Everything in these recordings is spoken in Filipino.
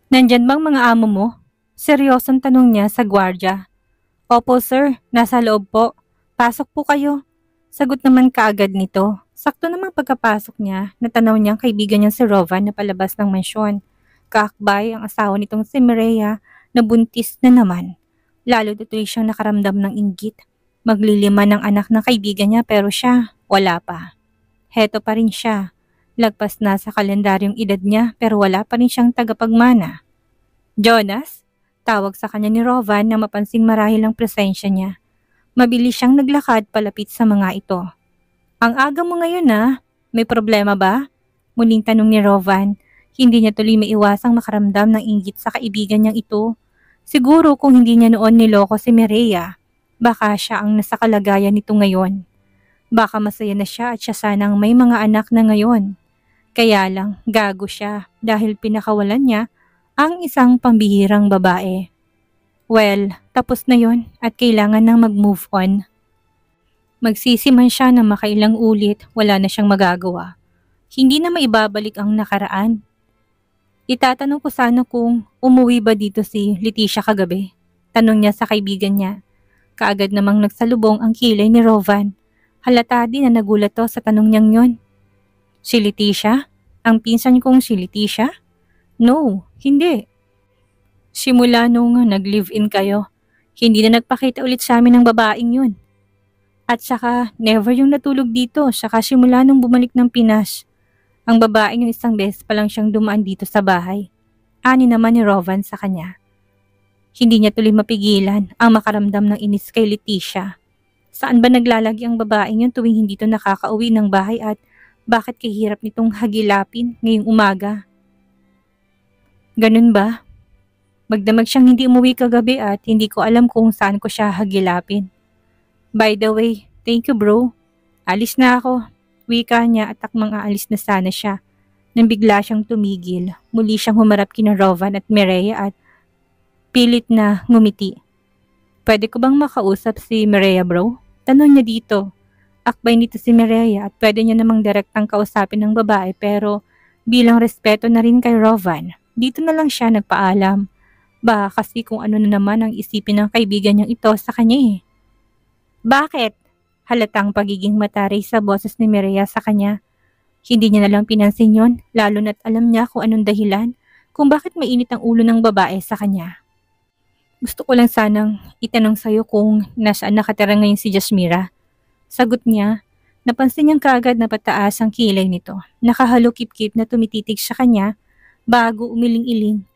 Nandyan bang mga amo mo? Seryosong tanong niya sa gwardya. Opo sir, nasa loob po. Pasok po kayo. Sagot naman kaagad nito. Sakto namang pagkapasok niya, natanaw niyang kaibigan niyang si Rovan na palabas ng mansyon. Kaakbay ang asawa nitong si Mireya na buntis na naman. Lalo tuloy siyang nakaramdam ng inggit. Maglilima ng anak ng kaibigan niya pero siya, wala pa. Heto pa rin siya. Lagpas na sa kalendaryong edad niya pero wala pa rin siyang tagapagmana. Jonas? Tawag sa kanya ni Rovan na mapansing marahil ang presensya niya. Mabilis siyang naglakad palapit sa mga ito. Ang aga mo ngayon may problema ba? Muling tanong ni Rovan. Hindi niya tuloy maiwasang makaramdam ng inggit sa kaibigan niyang ito. Siguro kung hindi niya noon niloko si Mireya, baka siya ang nasa kalagayan nito ngayon. Baka masaya na siya at siya sanang may mga anak na ngayon. Kaya lang, gago siya dahil pinakawalan niya ang isang pambihirang babae. Well, tapos na yon at kailangan nang mag-move on. Magsisi man siya na makailang ulit, wala na siyang magagawa. Hindi na maibabalik ang nakaraan. Itatanong ko sana kung umuwi ba dito si Leticia kagabi. Tanong niya sa kaibigan niya. Kaagad namang nagsalubong ang kilay ni Rovan. Halata din na nagulat to sa tanong niyang yon. Si Leticia? Ang pinsan kong si Leticia? No, hindi. Simula nung nag-live-in kayo, hindi na nagpakita ulit sa amin ng babaeng yun. At saka, never yung natulog dito, saka simula nung bumalik ng Pinas. Ang babaeng yung isang beses pa lang siyang dumaan dito sa bahay. Ani naman ni Rovan sa kanya. Hindi niya tuloy mapigilan ang makaramdam ng inis kay Leticia. Saan ba naglalagi ang babaeng yun tuwing hindi to nakakauwi ng bahay at bakit kahirap nitong hagilapin ngayong umaga? Ganun ba? Magdamag siyang hindi umuwi kagabi at hindi ko alam kung saan ko siya hagilapin. By the way, thank you bro. Alis na ako. Wika niya at akmang aalis na sana siya. Nang bigla siyang tumigil, muli siyang humarap kina Rovan at Mireya at pilit na ngumiti. Pwede ko bang makausap si Mireya bro? Tanong niya dito. Akbay nito si Mireya at pwede niya namang direktang kausapin ng babae pero bilang respeto na rin kay Rovan, dito na lang siya nagpaalam. Baka kasi kung ano na naman ang isipin ng kaibigan niyang ito sa kanya eh. Bakit? Halatang pagiging mataray sa boses ni Mireya sa kanya. Hindi niya nalang pinansin yon, lalo na't alam niya kung anong dahilan kung bakit mainit ang ulo ng babae sa kanya. Gusto ko lang sanang itanong sa'yo kung nasaan nakatira ngayon si Jasmira. Sagot niya, napansin niyang kaagad na pataas ang kilay nito. Nakahalukip-kip na tumititig sa kanya bago umiling-iling.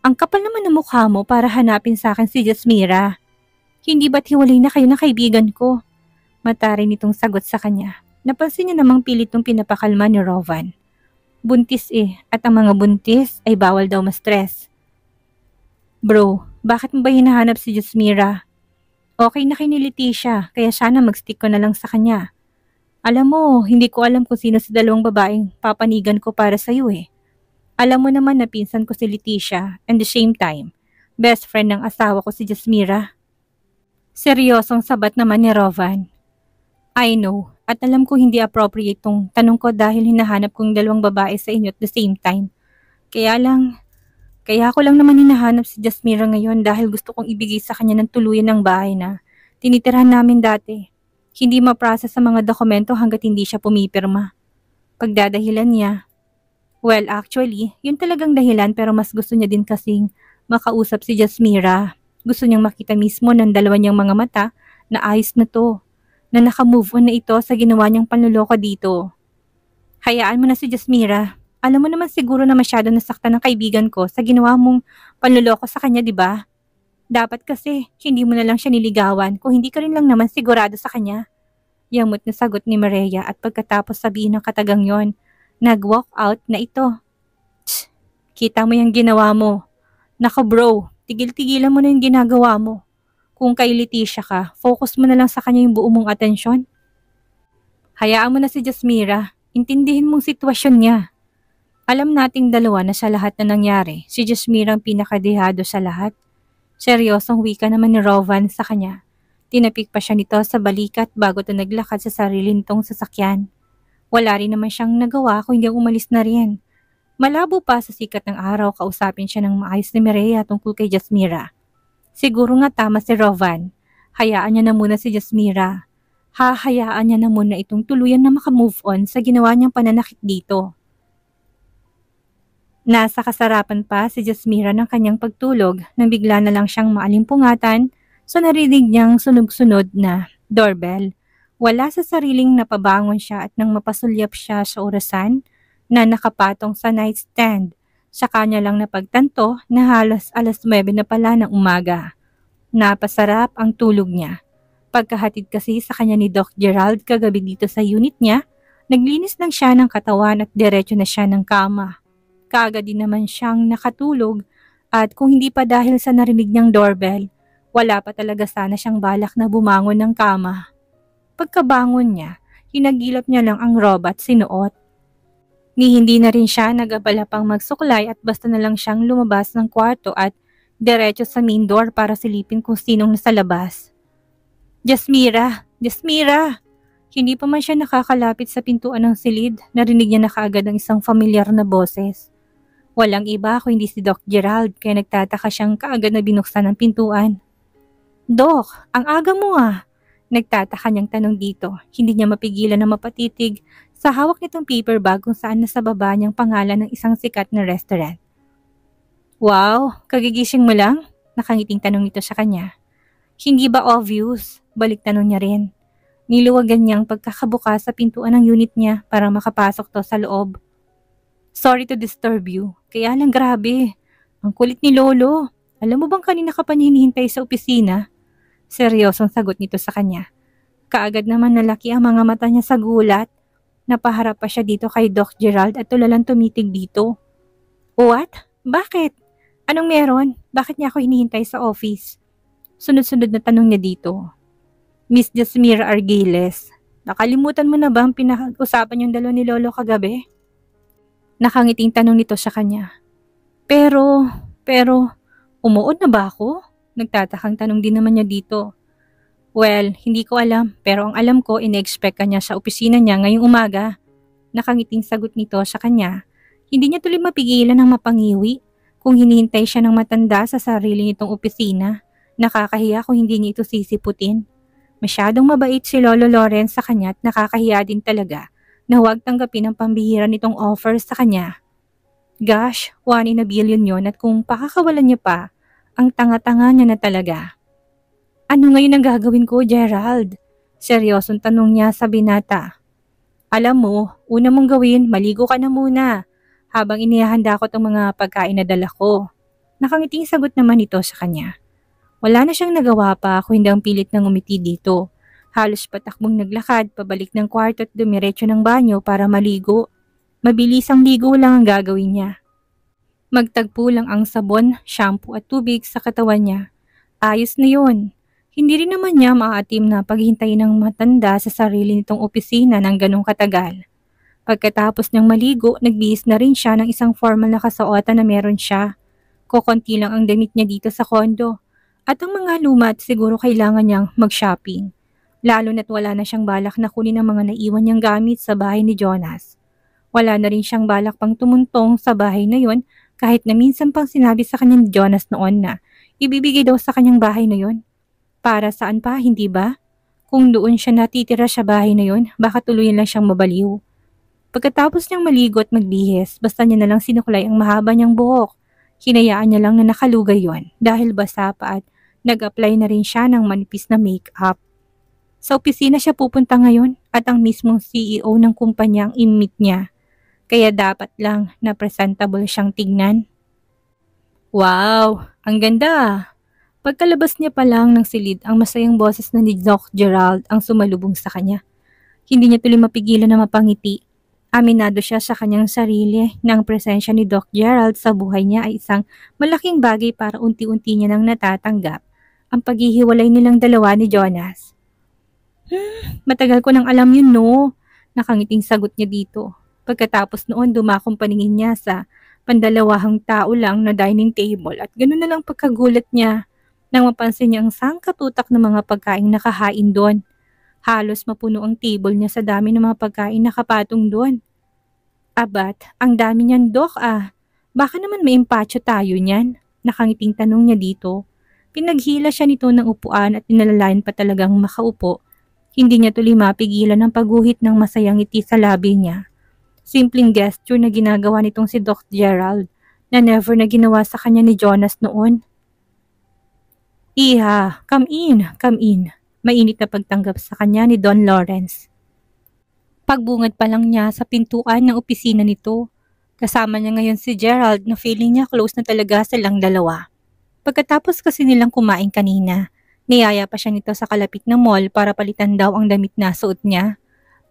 Ang kapal naman ng mukha mo para hanapin sa akin si Jasmira. Hindi ba't hiwalay na kayo ng kaibigan ko? Mataray nitong sagot sa kanya. Napansin niya namang pilitong pinapakalma ni Rovan. Buntis at ang mga buntis ay bawal daw ma-stress. Bro, bakit mo ba hinahanap si Jasmira? Okay na kay ni Leticia, kaya sana mag-stick ko na lang sa kanya. Alam mo, hindi ko alam kung sino sa dalawang babaeng papanigan ko para sa'yo eh. Alam mo naman na pinsan ko si Leticia and the same time, best friend ng asawa ko si Jasmira. Seryosong sabat naman ni Rovan. I know, at alam ko hindi appropriate tong tanong ko dahil hinahanap kong dalawang babae sa inyo at the same time. Kaya ko lang naman hinahanap si Jasmira ngayon dahil gusto kong ibigay sa kanya ng tuluyan ng bahay na tinitirahan namin dati. Hindi ma-process sa mga dokumento hanggat hindi siya pumipirma. Pagdadahilan niya, well, actually, yun talagang dahilan pero mas gusto niya din kasing makausap si Jasmira. Gusto niyang makita mismo ng dalawa niyang mga mata na ayos na to, na naka-move on na ito sa ginawa niyang panluloko dito. Hayaan mo na si Jasmira. Alam mo naman siguro na masyado nasaktan ng kaibigan ko sa ginawa mong panluloko sa kanya, di ba? Dapat kasi hindi mo na lang siya niligawan kung hindi ka rin lang naman sigurado sa kanya. Yamot na sagot ni Mireya at pagkatapos sabihin ng katagang yon, nag-walk out na ito. Tsk, kita mo yung ginawa mo. Naka bro, tigil-tigilan mo na yung ginagawa mo. Kung kay Leticia ka, focus mo na lang sa kanya yung buo mong atensyon. Hayaan mo na si Jasmira, intindihin mong sitwasyon niya. Alam nating dalawa na sa lahat na nangyari, si Jasmira ang pinakadehado sa lahat. Seryosong wika naman ni Rovan sa kanya. Tinapik pa siya nito sa balikat bago ito naglakad sa sarili nitong sasakyan. Wala rin naman siyang nagawa kung hindi umalis na rin. Malabo pa sa sikat ng araw kausapin siya ng maayos ni Mireya tungkol kay Jasmira. Siguro nga tama si Rovan. Hayaan niya na muna si Jasmira. Hahayaan niya na muna itong tuluyan na makamove on sa ginawa niyang pananakit dito. Nasa kasarapan pa si Jasmira ng kanyang pagtulog nang bigla na lang siyang maalimpungatan sa narinig niyang sunog-sunod na doorbell. Wala sa sariling napabangon siya at nang mapasulyap siya sa orasan na nakapatong sa nightstand. Sa kanya lang napagtanto na halos alas 9 na pala ng umaga. Napasarap ang tulog niya. Pagkahatid kasi sa kanya ni Doc Gerald kagabi dito sa unit niya, naglinis lang siya ng katawan at diretso na siya ng kama. Kaagad din naman siyang nakatulog at kung hindi pa dahil sa narinig niyang doorbell, wala pa talaga sana siyang balak na bumangon ng kama. Pagkabangon niya, hinagilap niya lang ang roba at sinuot. Ni hindi na rin siya nag-abala pang magsuklay at basta na lang siyang lumabas ng kwarto at diretso sa main door para silipin kung sinong nasa labas. Jasmira! Jasmira! Hindi pa man siya nakakalapit sa pintuan ng silid, narinig niya na kaagad ang isang familiar na boses. Walang iba kung hindi si Doc Gerald kaya nagtataka siyang kaagad na binuksan ang pintuan. Doc, ang aga mo ah! Nagtataka niyang tanong dito, hindi niya mapigilan na mapatitig sa hawak nitong paper bag kung saan nasa baba niyang pangalan ng isang sikat na restaurant. Wow, kagigising mo lang? Nakangiting tanong nito sa kanya. Hindi ba obvious? Balik tanong niya rin. Niluwagan niyang pagkakabukas sa pintuan ng unit niya para makapasok to sa loob. Sorry to disturb you. Kaya lang grabe. Ang kulit ni Lolo. Alam mo bang kanina ka pa hinihintay sa opisina? Seryosong sagot nito sa kanya. Kaagad naman nalaki ang mga mata niya sa gulat. Napaharap pa siya dito kay Doc Gerald at tulalang tumitig dito. What? Bakit? Anong meron? Bakit niya ako hinihintay sa office? Sunod-sunod na tanong niya dito. Miss Jasmira Argiles, nakalimutan mo na ba ang pinag-usapan yung dalawa ni Lolo kagabi? Nakangiting tanong nito sa kanya. Pero, umuod na ba ako? Nagtatakang tanong din naman niya dito. Well, hindi ko alam, pero ang alam ko ine-expect ka niya sa opisina niya ngayong umaga. Nakangiting sagot nito sa kanya. Hindi niya tuloy mapigilan ng mapangiwi kung hinihintay siya ng matanda sa sarili nitong opisina. Nakakahiya kung hindi niya ito sisiputin. Masyadong mabait si Lolo Lawrence sa kanya at nakakahiya din talaga na huwag tanggapin ang pambihira nitong offer sa kanya. Gosh, 1 in a billion yon at kung pakakawalan niya pa, ang tanga-tanga niya na talaga. Ano ngayon ang gagawin ko, Gerald? Seryosong tanong niya sa binata. Alam mo, una mong gawin, maligo ka na muna habang inihahanda ko itong mga pagkain na dala ko. Nakangiting sagot naman ito sa kanya. Wala na siyang nagawa pa kung hindi ang pilit ng umiti dito. Halos patakbong naglakad pabalik ng kwarto at dumiretso ng banyo para maligo. Mabilisang ligo lang ang gagawin niya. Magtagpo lang ang sabon, shampoo at tubig sa katawan niya. Ayos na yun. Hindi rin naman niya maaatim na paghintay ng matanda sa sarili nitong opisina ng ganong katagal. Pagkatapos niyang maligo, nagbihis na rin siya ng isang formal na kasuotan na meron siya. Kukunti lang ang damit niya dito sa kondo. At ang mga luma at siguro kailangan niyang mag-shopping. Lalo na't wala na siyang balak na kunin ang mga naiwan niyang gamit sa bahay ni Jonas. Wala na rin siyang balak pang tumuntong sa bahay na yon kahit na minsan pang sinabi sa kanya ni Jonas noon na ibibigay daw sa kanyang bahay na yon. Para saan pa, hindi ba? Kung doon siya natitira sa bahay na yon, baka tuluyan lang siyang mabaliw. Pagkatapos niyang maligo at magbihis, basta niya na lang sinuklay ang mahaba niyang buhok. Hinayaan niya lang na nakalugay yon dahil basa pa at nag-apply na rin siya ng manipis na make-up. Sa opisina siya pupunta ngayon at ang mismong CEO ng kumpanya ang i-meet niya. Kaya dapat lang na presentable siyang tignan. Wow, ang ganda! Pagkalabas niya pa lang ng silid, ang masayang boses na ni Doc Gerald ang sumalubong sa kanya. Hindi niya tuloy mapigilan na mapangiti. Aminado siya sa kanyang sarili na ang presensya ni Doc Gerald sa buhay niya ay isang malaking bagay para unti-unti niya nang natatanggap ang paghihiwalay nilang dalawa ni Jonas. Matagal ko nang alam yun, no? Nakangiting sagot niya dito. Pagkatapos noon, dumakong paningin niya sa pandalawahang tao lang na dining table at ganoon na lang pagkagulat niya nang mapansin niya ang sangkatutak ng mga pagkaing nakahain doon. Halos mapuno ang table niya sa dami ng mga pagkain nakapatong doon. Abat, ang dami niyan, Dok ah. Baka naman may impatyo tayo niyan. Nakangiting tanong niya dito. Pinaghila siya nito ng upuan at inalalayan pa talagang makaupo. Hindi niya tuloy mapigilan ang pagguhit ng masayang ngiti sa labi niya. Simpleng gesture na ginagawa nitong si Doc Gerald na never na ginawa sa kanya ni Jonas noon. Iha, come in, come in. Mainit na pagtanggap sa kanya ni Don Lawrence. Pagbungad pa lang niya sa pintuan ng opisina nito, kasama niya ngayon si Gerald na feeling niya close na talaga silang dalawa. Pagkatapos kasi nilang kumain kanina, niyaya pa siya nito sa kalapit na mall para palitan daw ang damit na suot niya.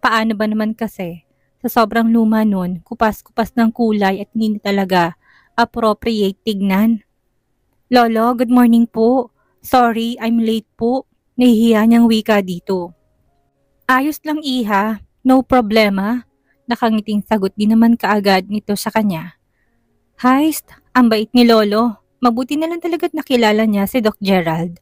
Paano ba naman kasi? Sa sobrang luma nun, kupas-kupas ng kulay at hindi talaga appropriate tignan. Lolo, good morning po. Sorry, I'm late po. Nahihiya niyang wika dito. Ayos lang iha. No problema. Nakangiting sagot din naman kaagad nito sa kanya. Heist, ang bait ni Lolo. Mabuti na lang talaga't nakilala niya si Doc Gerald.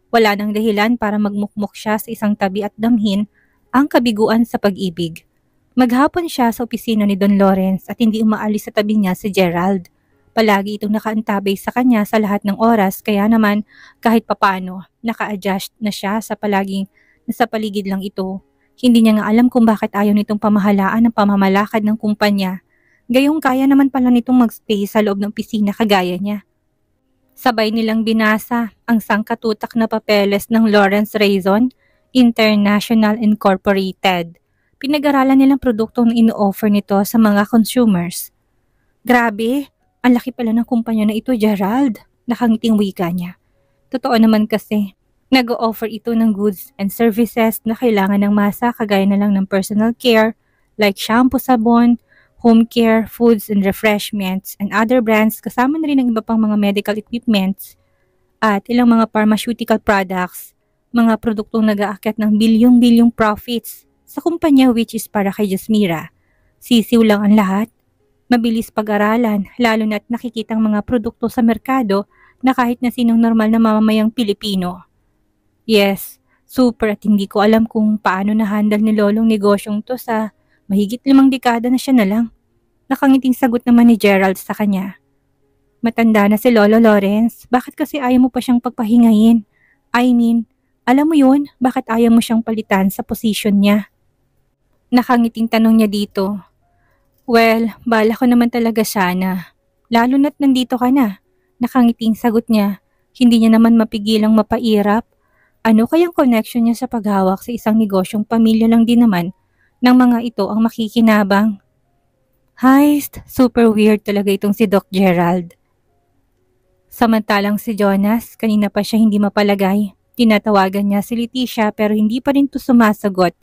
Wala nang dahilan para magmukmok siya sa isang tabi at damhin ang kabiguan sa pag-ibig. Maghapon siya sa opisina ni Don Lawrence at hindi umaalis sa tabi niya si Gerald. Palagi itong nakaantabay sa kanya sa lahat ng oras kaya naman kahit papano naka-adjust na siya sa palaging nasa paligid lang ito. Hindi niya nga alam kung bakit ayaw nitong pamahalaan ang pamamalakad ng kumpanya. Gayong kaya naman pala nitong magstay sa loob ng opisina kagaya niya. Sabay nilang binasa ang sangkatutak na papeles ng Lawrence Raison International Incorporated. Pinag-aralan nilang produktong ino-offer nito sa mga consumers. Grabe, ang laki pala ng kumpanya na ito, Gerald. Nakangiting wika niya. Totoo naman kasi. Nag-o-offer ito ng goods and services na kailangan ng masa kagaya na lang ng personal care like shampoo, sabon, home care, foods and refreshments and other brands kasama na rin ang iba pang mga medical equipments at ilang mga pharmaceutical products, mga produktong nag-aakyat ng bilyong-bilyong profits sa kumpanya which is para kay Jasmira. Sisiw lang ang lahat. Mabilis pag-aralan lalo na't nakikitang mga produkto sa merkado na kahit na sinong normal na mamamayang Pilipino. Yes, super at hindi ko alam kung paano na-handle ni Lolong negosyong to sa mahigit 5 dekada na siya na lang. Nakangiting sagot naman ni Gerald sa kanya. Matanda na si Lolo Lawrence, bakit kasi ayaw mo pa siyang pagpahingahin? I mean, alam mo yun, bakit ayaw mo siyang palitan sa posisyon niya? Nakangiting tanong niya dito. Well, bala ko naman talaga sana. Lalo na't nandito ka na. Nakangiting sagot niya, hindi niya naman mapigilang mapairap. Ano kayang connection niya sa paghawak sa isang negosyong pamilya lang din naman ng mga ito ang makikinabang? Heist, super weird talaga itong si Doc Gerald. Samantalang si Jonas, kanina pa siya hindi mapalagay. Tinatawagan niya si Leticia pero hindi pa rin to sumasagot.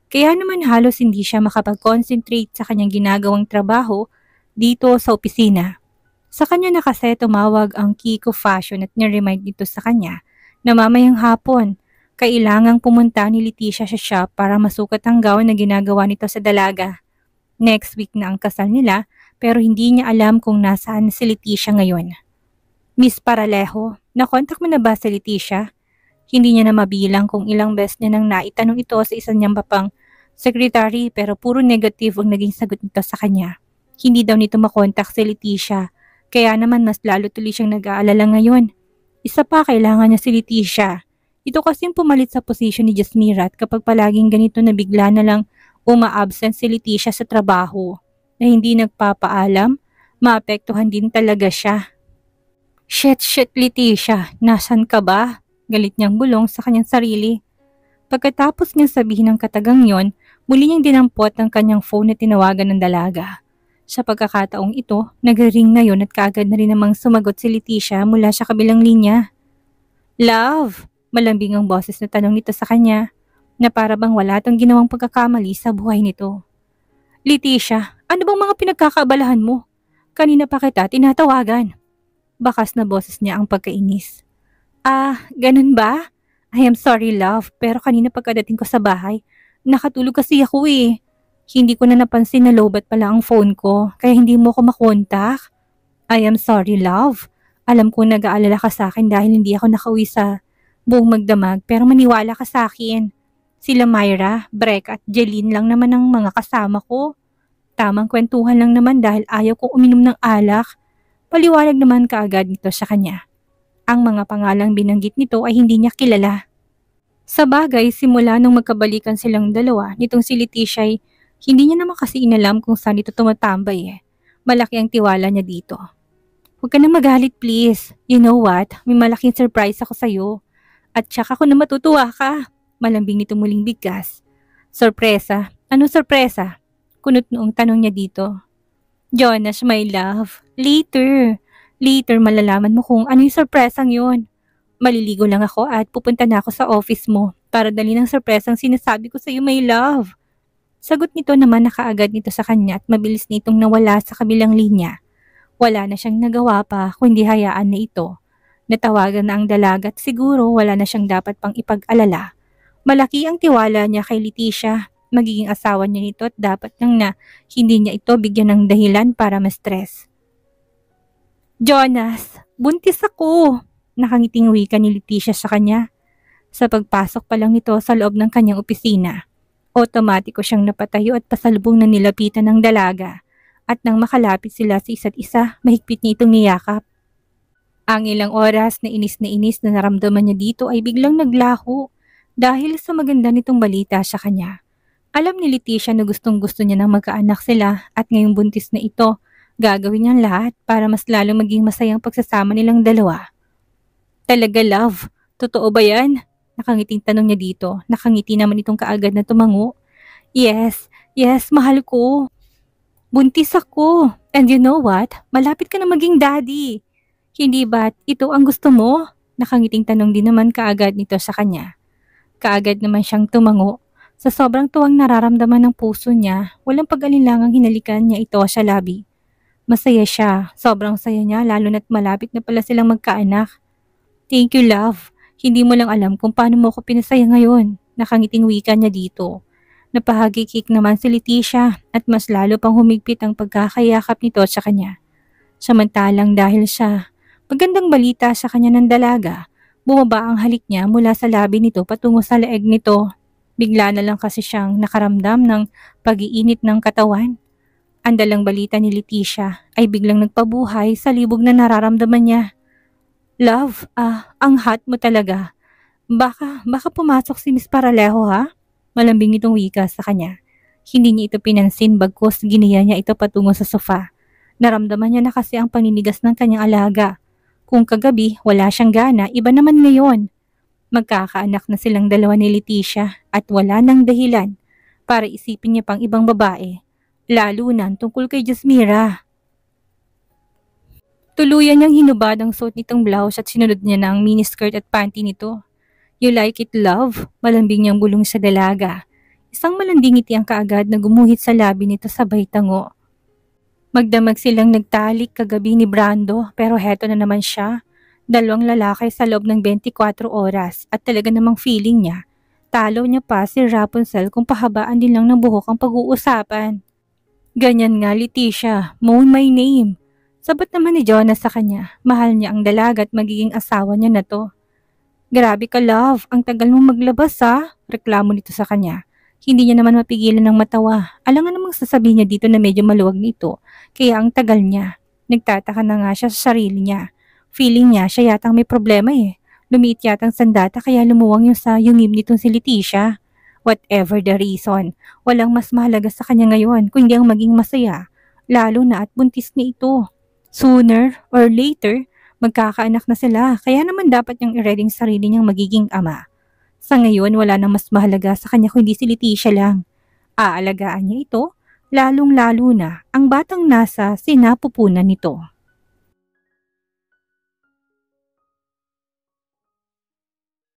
Kaya naman halos hindi siya makapag-concentrate sa kanyang ginagawang trabaho dito sa opisina. Sa kanya na kasi tumawag ang Kiko Fashion at niremind nito sa kanya na mamayang hapon, kailangang pumunta ni Leticia sa shop para masukat ang gown na ginagawa nito sa dalaga. Next week na ang kasal nila pero hindi niya alam kung nasaan si Leticia ngayon. Miss Paralejo, nakontak mo na ba si Leticia? Hindi niya na mabilang kung ilang beses niya nang naitanong ito sa isa niyang papang secretary pero puro negative ang naging sagot nito sa kanya. Hindi daw nito makontak si Leticia, kaya naman mas lalo tuloy siyang nag-aalala ngayon. Isa pa, kailangan niya si Leticia. Ito kasing pumalit sa posisyon ni Jasmira at kapag palaging ganito na bigla na lang uma-absent si Leticia sa trabaho na hindi nagpapaalam, maapektuhan din talaga siya. Shit Leticia, nasan ka ba? Galit niyang bulong sa kanyang sarili. Pagkatapos niyang sabihin ng katagang yon, muli niyang dinampot ang kanyang phone na tinawagan ng dalaga. Sa pagkakataong ito, nag-ring na yon at kaagad na rin namang sumagot si Leticia mula sa kabilang linya. Love! Malambing ang boses na tanong nito sa kanya na para bang wala tong ginawang pagkakamali sa buhay nito. Leticia, ano bang mga pinagkakaabalahan mo? Kanina pa kita tinatawagan. Bakas na boses niya ang pagkainis. Ganun ba? I am sorry love, pero kanina pagkadating ko sa bahay, nakatulog kasi ako eh. Hindi ko na napansin na lowbat pala ang phone ko, kaya hindi mo ako makontak. I am sorry, love. Alam ko nag-aalala ka sa akin dahil hindi ako nakauwi sa buong magdamag, pero maniwala ka sa akin. Sila Myra, Brek at Jeline lang naman ang mga kasama ko. Tamang kwentuhan lang naman dahil ayaw ko uminom ng alak. Paliwanag naman kaagad nito sa kanya. Ang mga pangalang binanggit nito ay hindi niya kilala. Sa bagay, simula nung magkabalikan silang dalawa, nitong si Leticia ay hindi niya naman kasi inalam kung saan ito tumatambay eh. Malaki ang tiwala niya dito. Huwag ka na magalit please. You know what? May malaking surprise ako sa'yo. At tsaka ko na matutuwa ka. Malambing nito muling bigkas. Sorpresa? Anong sorpresa? Kunot noong tanong niya dito. Jonas, my love. Later. Later malalaman mo kung ano yung sorpresang yun. Maliligo lang ako at pupunta na ako sa office mo para dali ng sorpresang sinasabi ko sa iyo, my love. Sagot nito naman na kaagad nito sa kanya at mabilis nitong nawala sa kabilang linya. Wala na siyang nagawa pa kundi hayaan na ito. Natawagan na ang dalaga at siguro wala na siyang dapat pang ipag-alala. Malaki ang tiwala niya kay Leticia. Magiging asawa niya nito at dapat nang na hindi niya ito bigyan ng dahilan para ma-stress. Jonas, buntis ako! Nakangiting wika ni Leticia sa kanya. Sa pagpasok pa lang nito sa loob ng kanyang opisina, otomatiko siyang napatayo at pasalubong na nilapitan ng dalaga. At nang makalapit sila sa isa't isa, mahigpit niya itong niyakap. Ang ilang oras na inis na naramdaman niya dito ay biglang naglaho dahil sa maganda nitong balita sa kanya. Alam ni Leticia na gustong-gusto niya nang magkaanak sila at ngayong buntis na ito, gagawin niyang lahat para mas lalong maging masayang pagsasama nilang dalawa. Talaga love, totoo ba yan? Nakangiting tanong niya dito. Nakangiti naman itong kaagad na tumango. Yes, mahal ko. Buntis ako. And you know what? Malapit ka na maging daddy. Hindi ba't ito ang gusto mo? Nakangiting tanong din naman kaagad nito sa kanya. Kaagad naman siyang tumango. Sa sobrang tuwang nararamdaman ng puso niya, walang pag-alinlangang hinalikan niya ito sa labi. Masaya siya. Sobrang saya niya lalo na't malapit na pala silang magkaanak. Thank you, love. Hindi mo lang alam kung paano mo ako pinasaya ngayon. Nakangiting wika niya dito. Napahagikik naman si Leticia at mas lalo pang humigpit ang pagkakayakap nito sa kanya. Samantalang dahil sa magandang balita sa kanya ng dalaga, bumaba ang halik niya mula sa labi nito patungo sa leeg nito. Bigla na lang kasi siyang nakaramdam ng pag-iinit ng katawan. Ang dalang balita ni Leticia ay biglang nagpabuhay sa libog na nararamdaman niya. Love, ang hot mo talaga. Baka pumasok si Miss Paralejo ha? Malambing itong wika sa kanya. Hindi niya ito pinansin bagkus giniya niya ito patungo sa sofa. Naramdaman niya na kasi ang paninigas ng kanyang alaga. Kung kagabi wala siyang gana, iba naman ngayon. Magkakaanak na silang dalawa ni Leticia at wala nang dahilan para isipin niya pang ibang babae. Lalo na tungkol kay Jasmira. Tuluyan niyang hinubad ang suot nitong blouse at sinunod niya ng miniskirt at panty nito. You like it, love? Malambing niyang bulong sa dalaga. Isang malanding ngiti ang kaagad na gumuhit sa labi nito sabay tango. Magdamag silang nagtalik kagabi ni Brando pero heto na naman siya. Dalawang lalaki sa loob ng 24 oras at talaga namang feeling niya. Talo niya pa si Rapunzel kung pahabaan din lang ng buhok ang pag-uusapan. Ganyan nga Leticia, moan my name. Sabat naman ni Jonas sa kanya, mahal niya ang dalaga at magiging asawa niya na to. Grabe ka love, ang tagal mong maglabas ha? Reklamo nito sa kanya. Hindi niya naman mapigilan ng matawa. Alangan namang sasabihin niya dito na medyo maluwag nito, kaya ang tagal niya. Nagtataka na nga siya sa sarili niya. Feeling niya siya yatang may problema eh. Lumiit yatang sandata kaya lumuwang yung sa yungib nitong si Leticia. Whatever the reason, walang mas mahalaga sa kanya ngayon kundi ang maging masaya. Lalo na at buntis na ito. Sooner or later, magkakaanak na sila kaya naman dapat niyang i-ready sarili niyang magiging ama. Sa ngayon, wala nang mas mahalaga sa kanya kundi si Leticia lang. Aalagaan niya ito, lalong-lalo na ang batang nasa sinapupunan nito.